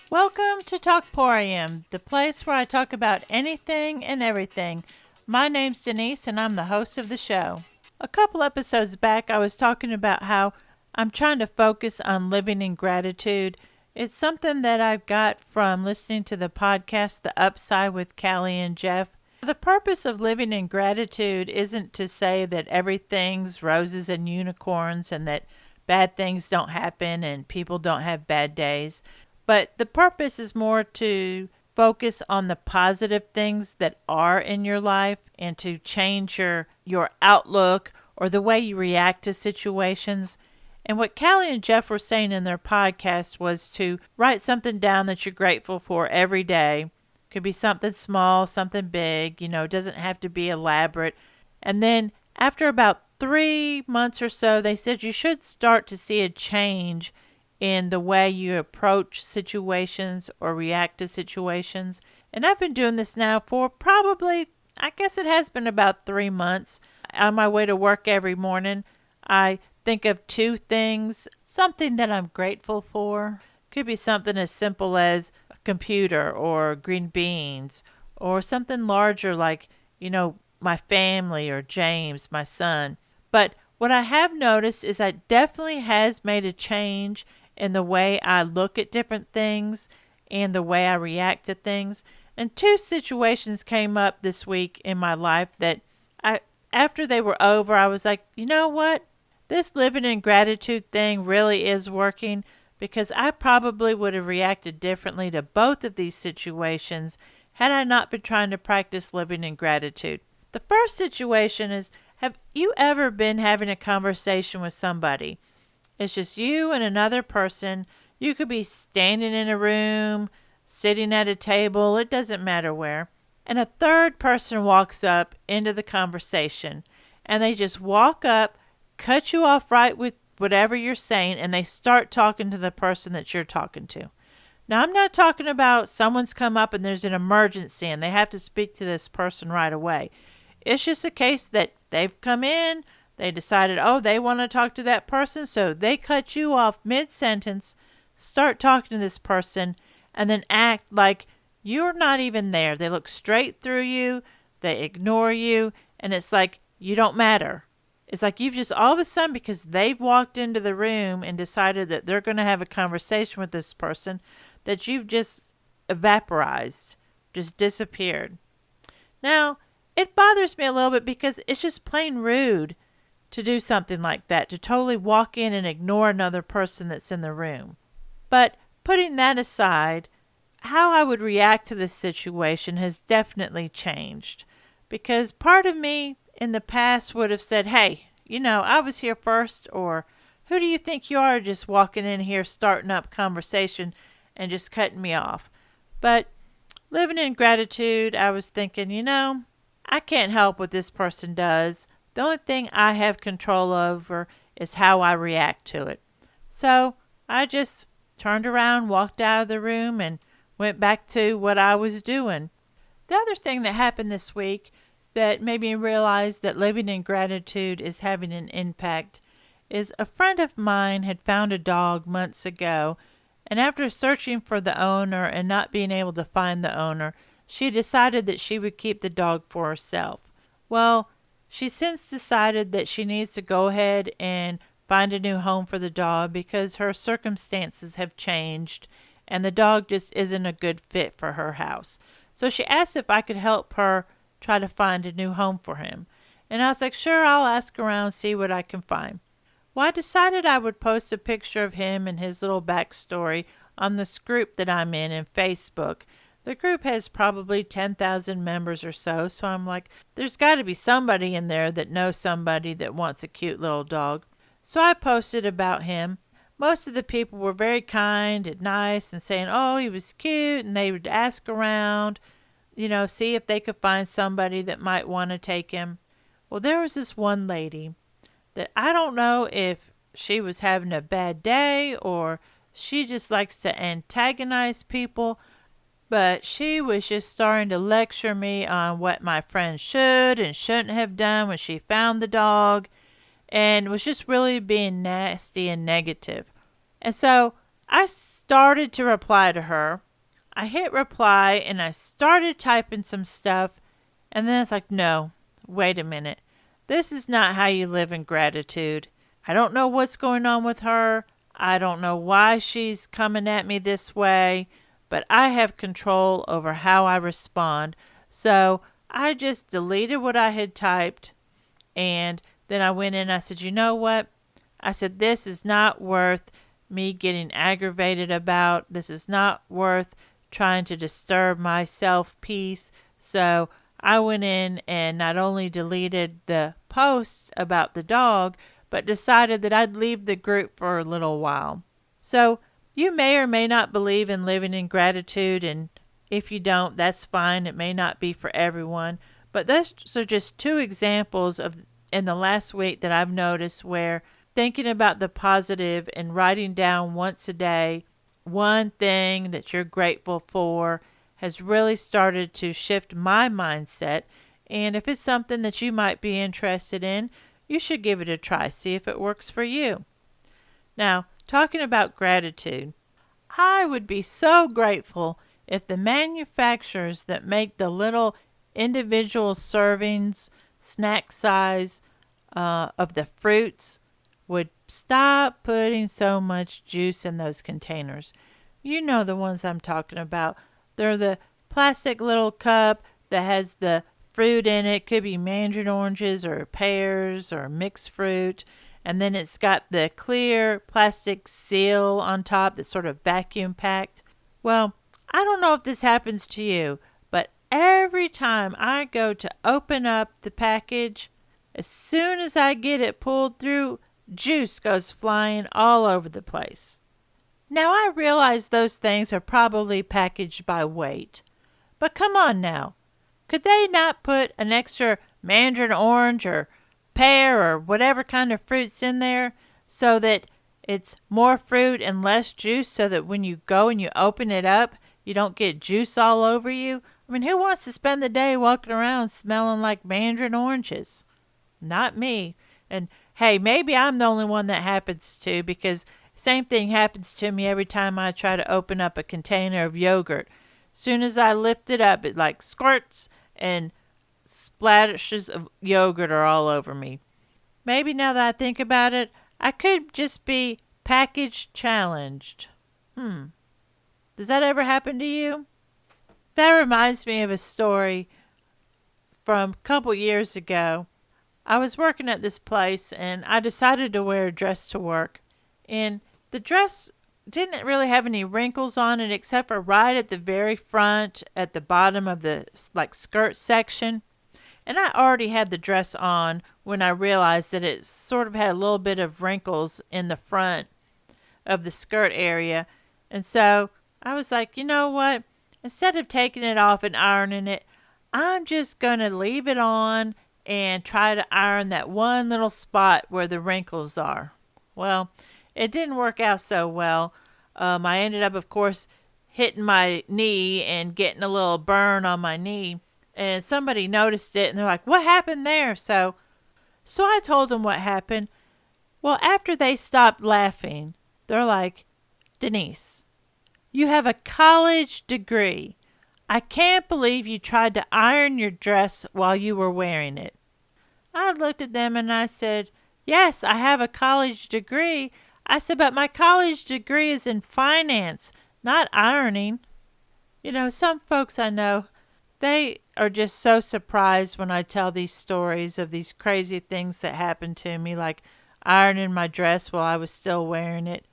Welcome to Talkporium, the place where I talk about anything and everything. My name's Denise, and I'm the host of the show. A couple episodes back, I was talking about how I'm trying to focus on living in gratitude. It's something that I've got from listening to the podcast The Upside with Callie and Jeff. The purpose of living in gratitude isn't to say that everything's roses and unicorns and that bad things don't happen and people don't have bad days. But the purpose is more to focus on the positive things that are in your life and to change your outlook or the way you react to situations. And what Callie and Jeff were saying in their podcast was to write something down that you're grateful for every day. Could be something small, something big, it doesn't have to be elaborate. And then after about 3 months or so, they said you should start to see a change in the way you approach situations or react to situations. And I've been doing this now for probably, I guess it has been about 3 months. On my way to work every morning, I think of two things, something that I'm grateful for. Could be something as simple as a computer or green beans, or something larger like, my family or James, my son. But what I have noticed is that definitely has made a change in the way I look at different things and the way I react to things. And two situations came up this week in my life that after they were over, I was like, you know what? This living in gratitude thing really is working because I probably would have reacted differently to both of these situations had I not been trying to practice living in gratitude. The first situation is, have you ever been having a conversation with somebody? It's just you and another person. You could be standing in a room, sitting at a table, it doesn't matter where. And a third person walks up into the conversation and they just walk up, cut you off right with whatever you're saying, and they start talking to the person that you're talking to. Now, I'm not talking about someone's come up and there's an emergency and they have to speak to this person right away. It's just a case that they've come in, they decided, oh, they want to talk to that person, so they cut you off mid-sentence, start talking to this person, and then act like you're not even there. They look straight through you, they ignore you, and it's like you don't matter. It's like you've just all of a sudden, because they've walked into the room and decided that they're going to have a conversation with this person, that you've just evaporized, just disappeared. Now, it bothers me a little bit because it's just plain rude to do something like that, to totally walk in and ignore another person that's in the room. But putting that aside, how I would react to this situation has definitely changed. Because part of me in the past would have said, hey, I was here first, or who do you think you are just walking in here starting up conversation and just cutting me off? But living in gratitude, I was thinking, I can't help what this person does. The only thing I have control over is how I react to it. So I just turned around, walked out of the room, and went back to what I was doing. The other thing that happened this week that made me realize that living in gratitude is having an impact is a friend of mine had found a dog months ago, and after searching for the owner and not being able to find the owner, she decided that she would keep the dog for herself. Well, she's since decided that she needs to go ahead and find a new home for the dog because her circumstances have changed and the dog just isn't a good fit for her house. So she asked if I could help her try to find a new home for him. And I was like, sure, I'll ask around, see what I can find. Well, I decided I would post a picture of him and his little backstory on this group that I'm in Facebook. The group has probably 10,000 members or so, so I'm like, there's got to be somebody in there that knows somebody that wants a cute little dog. So I posted about him. Most of the people were very kind and nice and saying, oh, he was cute, and they would ask around, see if they could find somebody that might want to take him. Well, there was this one lady that I don't know if she was having a bad day or she just likes to antagonize people, but she was just starting to lecture me on what my friend should and shouldn't have done when she found the dog, and was just really being nasty and negative. And so I started to reply to her. I hit reply and I started typing some stuff, and then it's like, no, wait a minute. This is not how you live in gratitude. I don't know what's going on with her. I don't know why she's coming at me this way, but I have control over how I respond. So I just deleted what I had typed, and then I went in and I said, you know what? I said, this is not worth me getting aggravated about. This is not worth trying to disturb my self peace. So I went in and not only deleted the post about the dog, but decided that I'd leave the group for a little while. So you may or may not believe in living in gratitude, and if you don't, that's fine. It may not be for everyone. But those are just two examples of in the last week that I've noticed where thinking about the positive and writing down once a day one thing that you're grateful for has really started to shift my mindset. And if it's something that you might be interested in, you should give it a try. See if it works for you. Now, talking about gratitude, I would be so grateful if the manufacturers that make the little individual servings, snack size of the fruits would stop putting so much juice in those containers. You know the ones I'm talking about. They're the plastic little cup that has the fruit in it. Could be mandarin oranges or pears or mixed fruit. And then it's got the clear plastic seal on top that's sort of vacuum packed. Well, I don't know if this happens to you, but every time I go to open up the package, as soon as I get it pulled through, juice goes flying all over the place. Now I realize those things are probably packaged by weight, but come on now. Could they not put an extra mandarin orange or pear or whatever kind of fruits in there so that it's more fruit and less juice so that when you go and you open it up, you don't get juice all over you? I mean, who wants to spend the day walking around smelling like mandarin oranges? Not me. And hey, maybe I'm the only one that happens to, because same thing happens to me every time I try to open up a container of yogurt. Soon as I lift it up, it like squirts and splashes of yogurt are all over me. Maybe now that I think about it, I could just be package challenged. Does that ever happen to you? That reminds me of a story from a couple years ago. I was working at this place and I decided to wear a dress to work. And the dress didn't really have any wrinkles on it except for right at the very front at the bottom of the skirt section. And I already had the dress on when I realized that it sort of had a little bit of wrinkles in the front of the skirt area. And so I was like, you know what? Instead of taking it off and ironing it, I'm just going to leave it on and try to iron that one little spot where the wrinkles are. Well, it didn't work out so well. I ended up, of course, hitting my knee and getting a little burn on my knee. And somebody noticed it and they're like, what happened there? So I told them what happened. Well, after they stopped laughing, they're like, Denise, you have a college degree. I can't believe you tried to iron your dress while you were wearing it. I looked at them and I said, yes, I have a college degree. I said, but my college degree is in finance, not ironing. You know, some folks I know, they are just so surprised when I tell these stories of these crazy things that happened to me, like ironing my dress while I was still wearing it.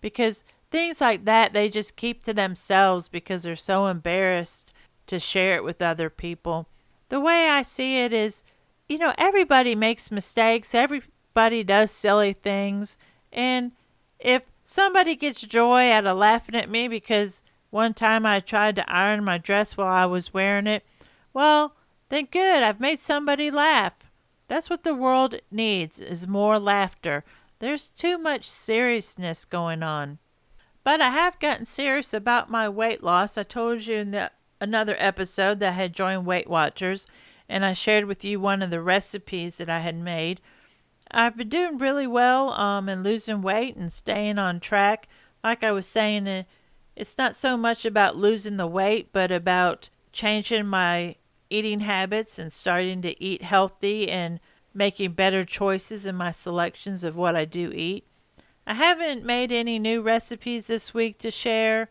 Because things like that, they just keep to themselves because they're so embarrassed to share it with other people. The way I see it is, you know, everybody makes mistakes. Everybody does silly things. And if somebody gets joy out of laughing at me because one time I tried to iron my dress while I was wearing it, well, then good. I've made somebody laugh. That's what the world needs, is more laughter. There's too much seriousness going on. But I have gotten serious about my weight loss. I told you in another episode that I had joined Weight Watchers, and I shared with you one of the recipes that I had made. I've been doing really well in losing weight and staying on track. like I was saying, it's not so much about losing the weight, but about changing my eating habits and starting to eat healthy and making better choices in my selections of what I do eat. I haven't made any new recipes this week to share.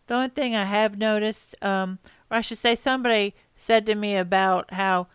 The only thing I have noticed, or I should say, somebody said to me about how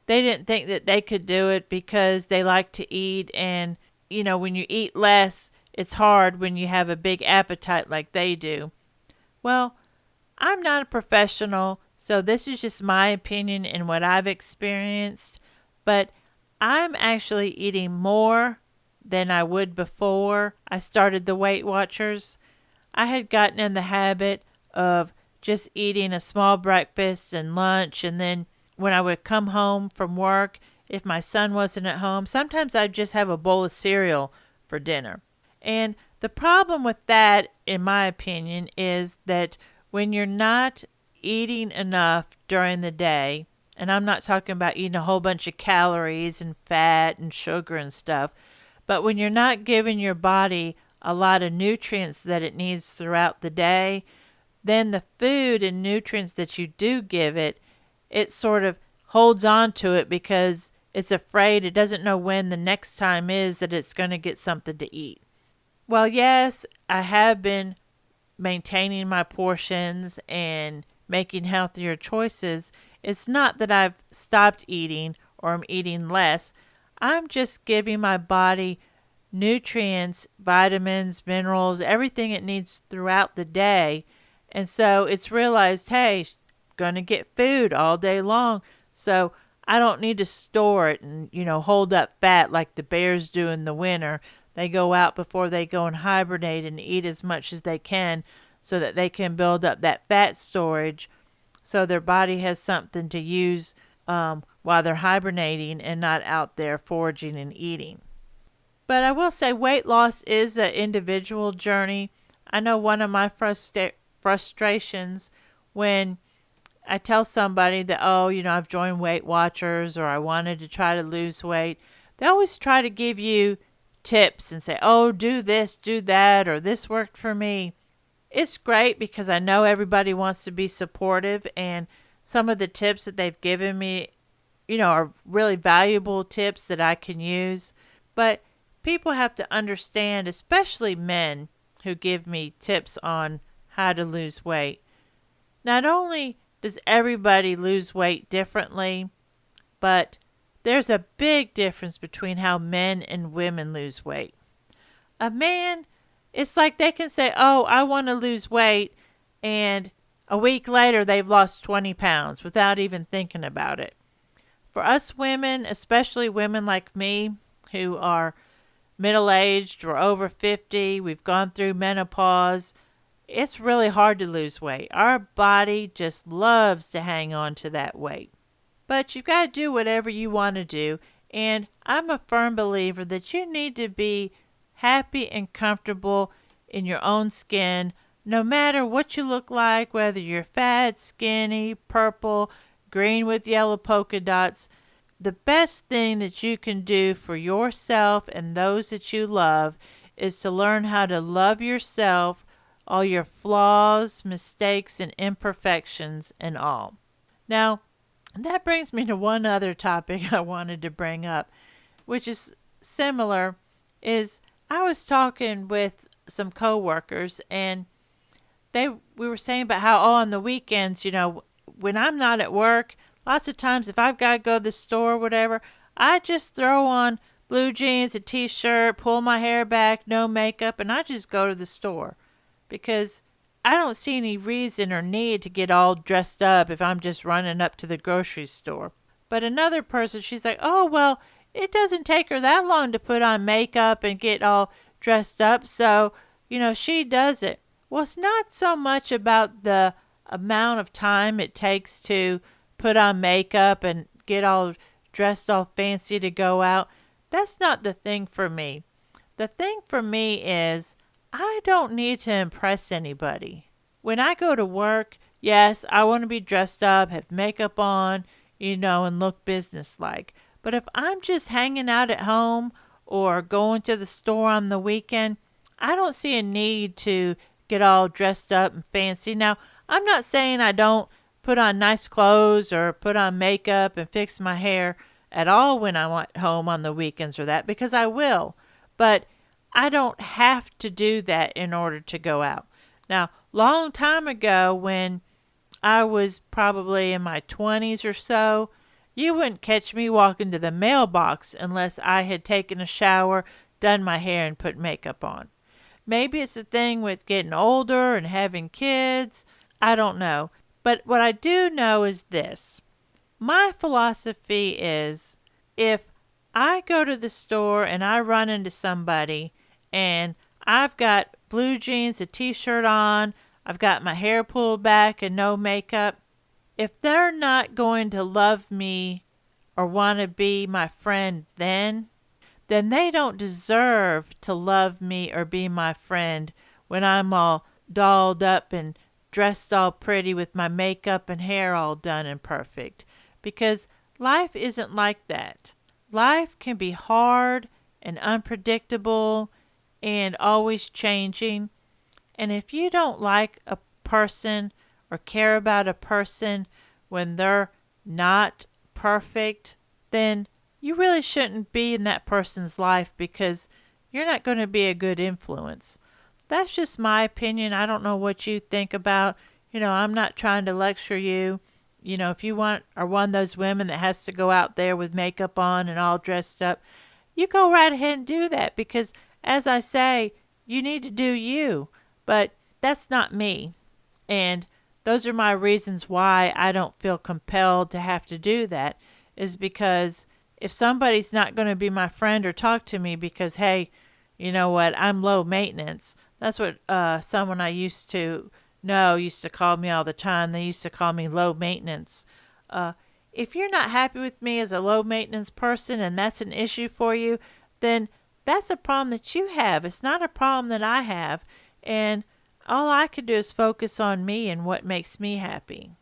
they didn't think that they could do it because they like to eat, and when you eat less, it's hard when you have a big appetite like they do. Well, I'm not a professional, so this is just my opinion and what I've experienced, but I'm actually eating more than I would before I started the Weight Watchers. I had gotten in the habit of just eating a small breakfast and lunch, and then when I would come home from work, if my son wasn't at home, sometimes I'd just have a bowl of cereal for dinner. And the problem with that, in my opinion, is that when you're not eating enough during the day, and I'm not talking about eating a whole bunch of calories and fat and sugar and stuff, but when you're not giving your body a lot of nutrients that it needs throughout the day, then the food and nutrients that you do give it, it sort of holds on to it because it's afraid it doesn't know when the next time is that it's going to get something to eat. Well, yes, I have been maintaining my portions and making healthier choices. It's not that I've stopped eating or I'm eating less. I'm just giving my body nutrients, vitamins, minerals, everything it needs throughout the day. And so it's realized, hey, gonna get food all day long. So I don't need to store it and, hold up fat like the bears do in the winter. They go out before they go and hibernate and eat as much as they can so that they can build up that fat storage so their body has something to use while they're hibernating and not out there foraging and eating. But I will say weight loss is an individual journey. I know one of my frustrations when I tell somebody that, oh, I've joined Weight Watchers or I wanted to try to lose weight, they always try to give you tips and say, oh, do this, do that, or this worked for me. It's great because I know everybody wants to be supportive, and some of the tips that they've given me, are really valuable tips that I can use. But people have to understand, especially men who give me tips on how to lose weight. Not only does everybody lose weight differently, but there's a big difference between how men and women lose weight. A man, it's like they can say, oh, I want to lose weight, and a week later they've lost 20 pounds without even thinking about it. For us women, especially women like me who are middle-aged or over 50, we've gone through menopause, it's really hard to lose weight. Our body just loves to hang on to that weight. But you've got to do whatever you want to do, and I'm a firm believer that you need to be happy and comfortable in your own skin, no matter what you look like, whether you're fat, skinny, purple, green with yellow polka dots. The best thing that you can do for yourself and those that you love is to learn how to love yourself, all your flaws, mistakes, and imperfections and all. Now, that brings me to one other topic I wanted to bring up, which is similar, is I was talking with some coworkers and we were saying about how, on the weekends, when I'm not at work, lots of times if I've got to go to the store or whatever, I just throw on blue jeans, a t-shirt, pull my hair back, no makeup, and I just go to the store. Because I don't see any reason or need to get all dressed up if I'm just running up to the grocery store. But another person, she's like, oh, well, it doesn't take her that long to put on makeup and get all dressed up, so, she does it. Well, it's not so much about the amount of time it takes to put on makeup and get all dressed all fancy to go out. That's not the thing for me. The thing for me is I don't need to impress anybody. When I go to work, yes, I want to be dressed up, have makeup on, and look businesslike. But if I'm just hanging out at home or going to the store on the weekend, I don't see a need to get all dressed up and fancy. Now, I'm not saying I don't put on nice clothes or put on makeup and fix my hair at all when I'm at home on the weekends or that, because I will. But I don't have to do that in order to go out. Now, long time ago when I was probably in my 20s or so, you wouldn't catch me walking to the mailbox unless I had taken a shower, done my hair, and put makeup on. Maybe it's a thing with getting older and having kids. I don't know. But what I do know is this. My philosophy is if I go to the store and I run into somebody and I've got blue jeans, a t-shirt on, I've got my hair pulled back and no makeup, if they're not going to love me or want to be my friend then they don't deserve to love me or be my friend when I'm all dolled up and dressed all pretty with my makeup and hair all done and perfect. Because life isn't like that. Life can be hard and unpredictable and always changing. And if you don't like a person or care about a person when they're not perfect, then you really shouldn't be in that person's life because you're not going to be a good influence. That's just my opinion. I don't know what you think about. I'm not trying to lecture you. If you are one of those women that has to go out there with makeup on and all dressed up, you go right ahead and do that because, as I say, you need to do you. But that's not me. And those are my reasons why I don't feel compelled to have to do that, is because if somebody's not going to be my friend or talk to me because, hey, you know what, I'm low maintenance. That's what someone I used to know used to call me all the time. They used to call me low maintenance. If you're not happy with me as a low maintenance person and that's an issue for you, then that's a problem that you have. It's not a problem that I have. And all I could do is focus on me and what makes me happy.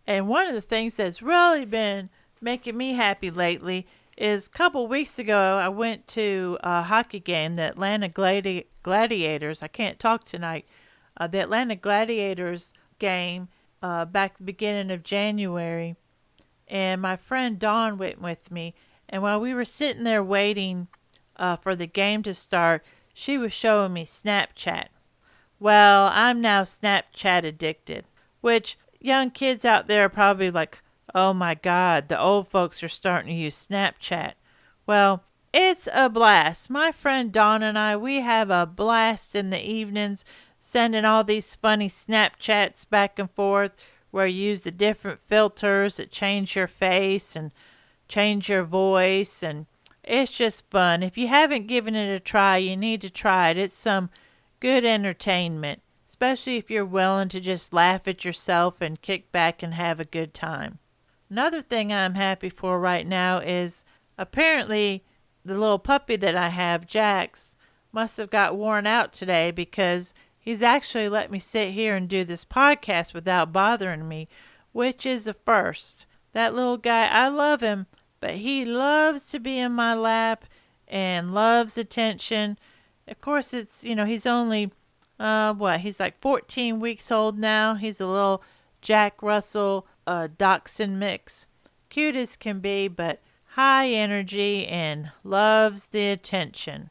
And one of the things that's really been making me happy lately is a couple weeks ago I went to a hockey game, the Atlanta Gladiators. I can't talk tonight. The Atlanta Gladiators game back at the beginning of January. And my friend Dawn went with me. And while we were sitting there waiting for the game to start, she was showing me Snapchat. Well, I'm now Snapchat addicted, which young kids out there are probably like, oh my God, the old folks are starting to use Snapchat. Well, it's a blast. My friend Dawn and I, we have a blast in the evenings sending all these funny Snapchats back and forth where you use the different filters that change your face and change your voice, and it's just fun. If you haven't given it a try, you need to try it. It's some good entertainment, especially if you're willing to just laugh at yourself and kick back and have a good time. Another thing I'm happy for right now is apparently the little puppy that I have, Jax, must have got worn out today because he's actually let me sit here and do this podcast without bothering me, which is a first. That little guy, I love him, but he loves to be in my lap and loves attention. Of course, he's only, he's like 14 weeks old now. He's a little Jack Russell Dachshund mix. Cute as can be, but high energy and loves the attention.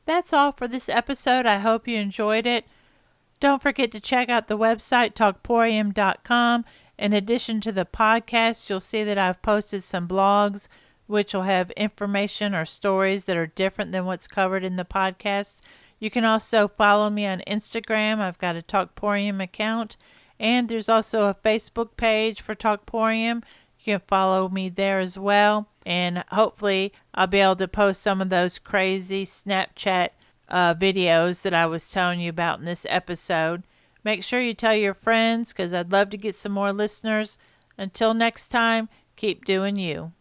That's all for this episode. I hope you enjoyed it. Don't forget to check out the website, talkporium.com. In addition to the podcast, you'll see that I've posted some blogs which will have information or stories that are different than what's covered in the podcast. You can also follow me on Instagram. I've got a Talkporium account. And there's also a Facebook page for Talkporium. You can follow me there as well. And hopefully I'll be able to post some of those crazy Snapchat videos that I was telling you about in this episode. Make sure you tell your friends because I'd love to get some more listeners. Until next time, keep doing you.